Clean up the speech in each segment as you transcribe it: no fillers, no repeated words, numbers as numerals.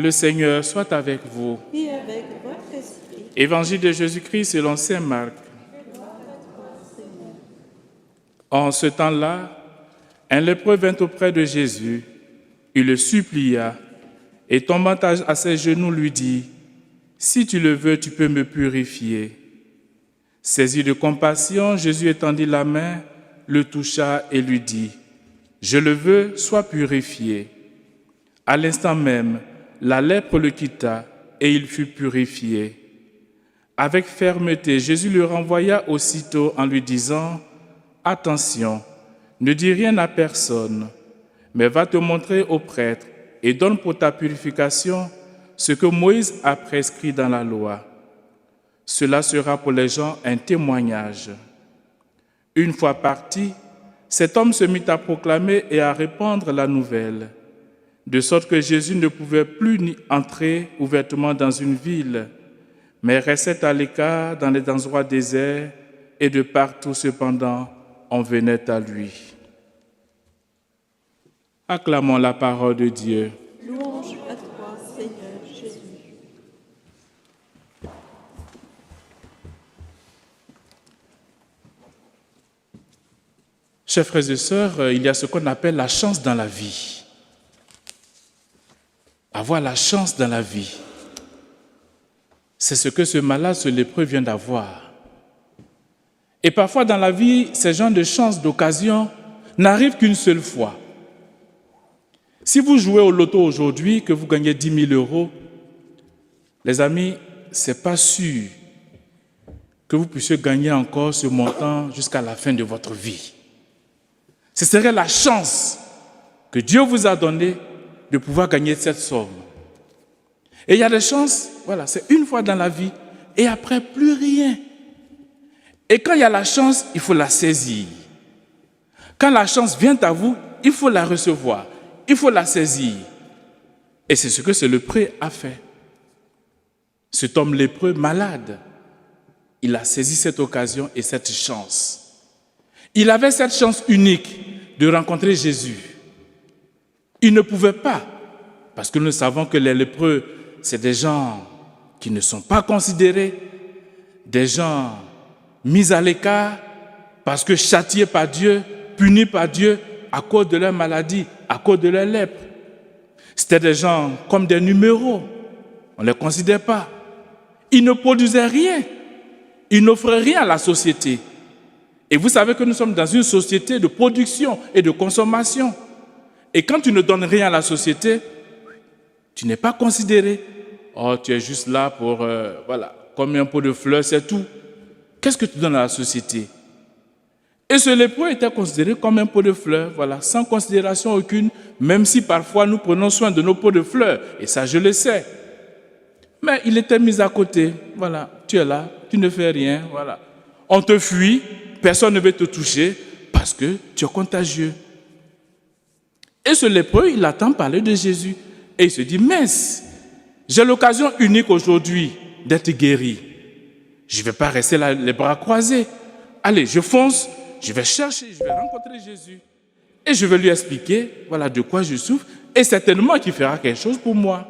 Le Seigneur soit avec vous. Et avec votre esprit. Évangile de Jésus-Christ selon saint Marc. En ce temps-là, un lépreux vint auprès de Jésus. Il le supplia et tombant à ses genoux lui dit : « Si tu le veux, tu peux me purifier. » Saisi de compassion, Jésus étendit la main, le toucha et lui dit : « Je le veux, sois purifié. » À l'instant même, la lèpre le quitta et il fut purifié. Avec fermeté, Jésus le renvoya aussitôt en lui disant : « Attention, ne dis rien à personne, mais va te montrer au prêtre et donne pour ta purification ce que Moïse a prescrit dans la loi. Cela sera pour les gens un témoignage. » Une fois parti, cet homme se mit à proclamer et à répandre la nouvelle, de sorte que Jésus ne pouvait plus ni entrer ouvertement dans une ville, mais restait à l'écart dans les endroits déserts, et de partout cependant on venait à lui. Acclamons la parole de Dieu. Louange à toi, Seigneur Jésus. Chers frères et sœurs, il y a ce qu'on appelle la chance dans la vie. Avoir la chance dans la vie, c'est ce que ce malade, ce lépreux vient d'avoir. Et parfois dans la vie, ces genres de chances, d'occasions n'arrivent qu'une seule fois. Si vous jouez au loto aujourd'hui, que vous gagnez 10 000 euros, les amis, ce n'est pas sûr que vous puissiez gagner encore ce montant jusqu'à la fin de votre vie. Ce serait la chance que Dieu vous a donnée de pouvoir gagner cette somme. Et il y a des chances, voilà, c'est une fois dans la vie, et après, plus rien. Et quand il y a la chance, il faut la saisir. Quand la chance vient à vous, il faut la recevoir, il faut la saisir. Et c'est ce que ce lépreux a fait. Cet homme lépreux malade, il a saisi cette occasion et cette chance. Il avait cette chance unique de rencontrer Jésus. Il ne pouvait pas, parce que nous savons que les lépreux, c'est des gens qui ne sont pas considérés, des gens mis à l'écart, parce que châtiés par Dieu, punis par Dieu à cause de leur maladie, à cause de leur lèpre. C'était des gens comme des numéros, on ne les considère pas. Ils ne produisaient rien, ils n'offraient rien à la société. Et vous savez que nous sommes dans une société de production et de consommation. Et quand tu ne donnes rien à la société, tu n'es pas considéré. Oh, tu es juste là pour, voilà, comme un pot de fleurs, c'est tout. Qu'est-ce que tu donnes à la société? Et ce lépreux était considéré comme un pot de fleurs, voilà, sans considération aucune, même si parfois nous prenons soin de nos pots de fleurs, et ça je le sais. Mais il était mis à côté, voilà, tu es là, tu ne fais rien, voilà. On te fuit, personne ne veut te toucher parce que tu es contagieux. Et ce lépreux, il attend parler de Jésus. Et il se dit, mince, j'ai l'occasion unique aujourd'hui d'être guéri. Je ne vais pas rester là les bras croisés. Allez, je fonce, je vais chercher, je vais rencontrer Jésus. Et je vais lui expliquer, voilà, de quoi je souffre. Et certainement qu'il fera quelque chose pour moi.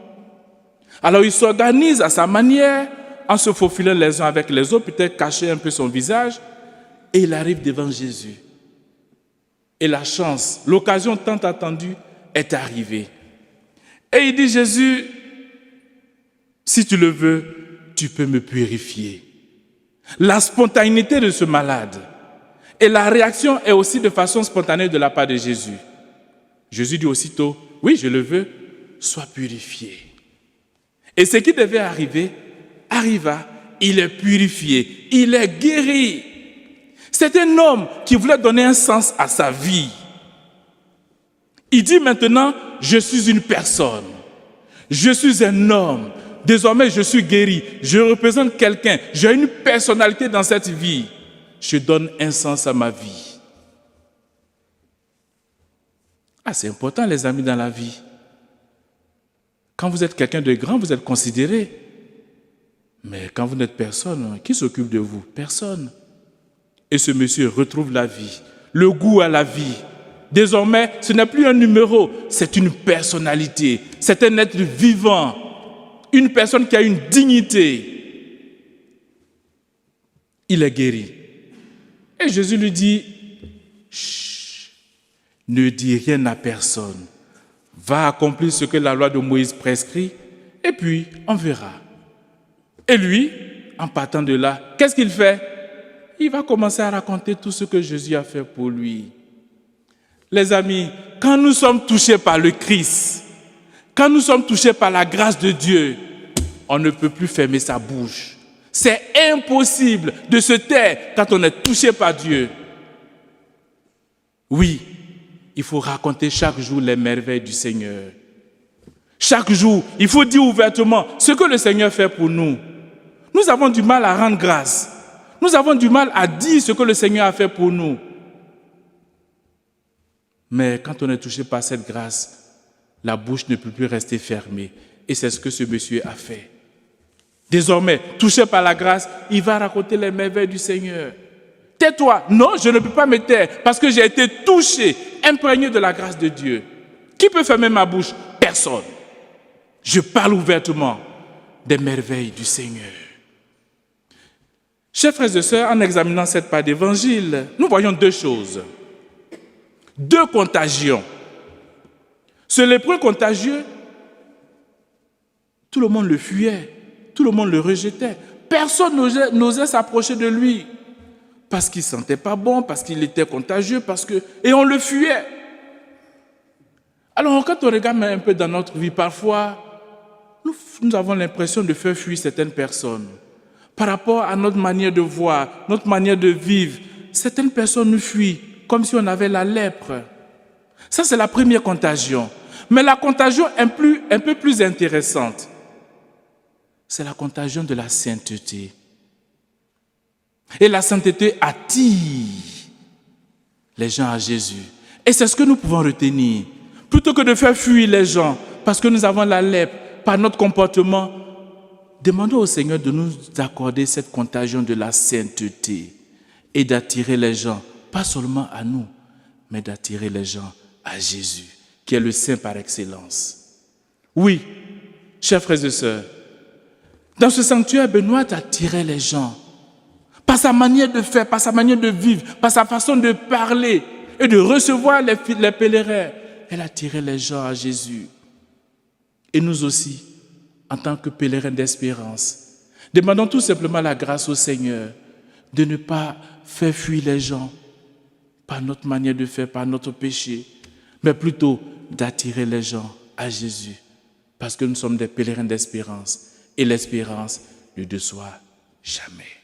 Alors il s'organise à sa manière, en se faufilant les uns avec les autres, peut-être cacher un peu son visage. Et il arrive devant Jésus. Et la chance, l'occasion tant attendue est arrivée. Et il dit, Jésus, si tu le veux, tu peux me purifier. La spontanéité de ce malade. Et la réaction est aussi de façon spontanée de la part de Jésus. Jésus dit aussitôt, oui, je le veux, sois purifié. Et ce qui devait arriver, arriva. Il est purifié, il est guéri. C'est un homme qui voulait donner un sens à sa vie. Il dit maintenant, je suis une personne, je suis un homme, désormais je suis guéri, je représente quelqu'un, j'ai une personnalité dans cette vie, je donne un sens à ma vie. Ah, c'est important les amis dans la vie. Quand vous êtes quelqu'un de grand, vous êtes considéré. Mais quand vous n'êtes personne, qui s'occupe de vous? Personne. Et ce monsieur retrouve la vie, le goût à la vie. Désormais, ce n'est plus un numéro, c'est une personnalité. C'est un être vivant, une personne qui a une dignité. Il est guéri. Et Jésus lui dit, chut, ne dis rien à personne. Va accomplir ce que la loi de Moïse prescrit, et puis on verra. Et lui, en partant de là, qu'est-ce qu'il fait? Il va commencer à raconter tout ce que Jésus a fait pour lui. Les amis, quand nous sommes touchés par le Christ, quand nous sommes touchés par la grâce de Dieu, on ne peut plus fermer sa bouche. C'est impossible de se taire quand on est touché par Dieu. Oui, il faut raconter chaque jour les merveilles du Seigneur. Chaque jour, il faut dire ouvertement ce que le Seigneur fait pour nous. Nous avons du mal à rendre grâce. Nous avons du mal à dire ce que le Seigneur a fait pour nous. Mais quand on est touché par cette grâce, la bouche ne peut plus rester fermée. Et c'est ce que ce monsieur a fait. Désormais, touché par la grâce, il va raconter les merveilles du Seigneur. Tais-toi. Non, je ne peux pas me taire parce que j'ai été touché, imprégné de la grâce de Dieu. Qui peut fermer ma bouche? Personne. Je parle ouvertement des merveilles du Seigneur. Chers frères et sœurs, en examinant cette part d'évangile, nous voyons deux choses. Deux contagions. Ce lépreux contagieux, tout le monde le fuyait, tout le monde le rejetait. Personne n'osait s'approcher de lui parce qu'il ne sentait pas bon, parce qu'il était contagieux, et on le fuyait. Alors quand on regarde un peu dans notre vie, parfois, nous avons l'impression de faire fuir certaines personnes. Par rapport à notre manière de voir, notre manière de vivre, certaines personnes nous fuient comme si on avait la lèpre. Ça, c'est la première contagion. Mais la contagion un peu plus intéressante, c'est la contagion de la sainteté. Et la sainteté attire les gens à Jésus. Et c'est ce que nous pouvons retenir. Plutôt que de faire fuir les gens parce que nous avons la lèpre par notre comportement, demandons au Seigneur de nous accorder cette contagion de la sainteté et d'attirer les gens, pas seulement à nous, mais d'attirer les gens à Jésus, qui est le Saint par excellence. Oui, chers frères et sœurs, dans ce sanctuaire, Benoît attirait les gens par sa manière de faire, par sa manière de vivre, par sa façon de parler et de recevoir les pèlerins. Elle attirait les gens à Jésus. Et nous aussi, en tant que pèlerins d'espérance, demandons tout simplement la grâce au Seigneur de ne pas faire fuir les gens par notre manière de faire, par notre péché, mais plutôt d'attirer les gens à Jésus, parce que nous sommes des pèlerins d'espérance et l'espérance ne déçoit jamais.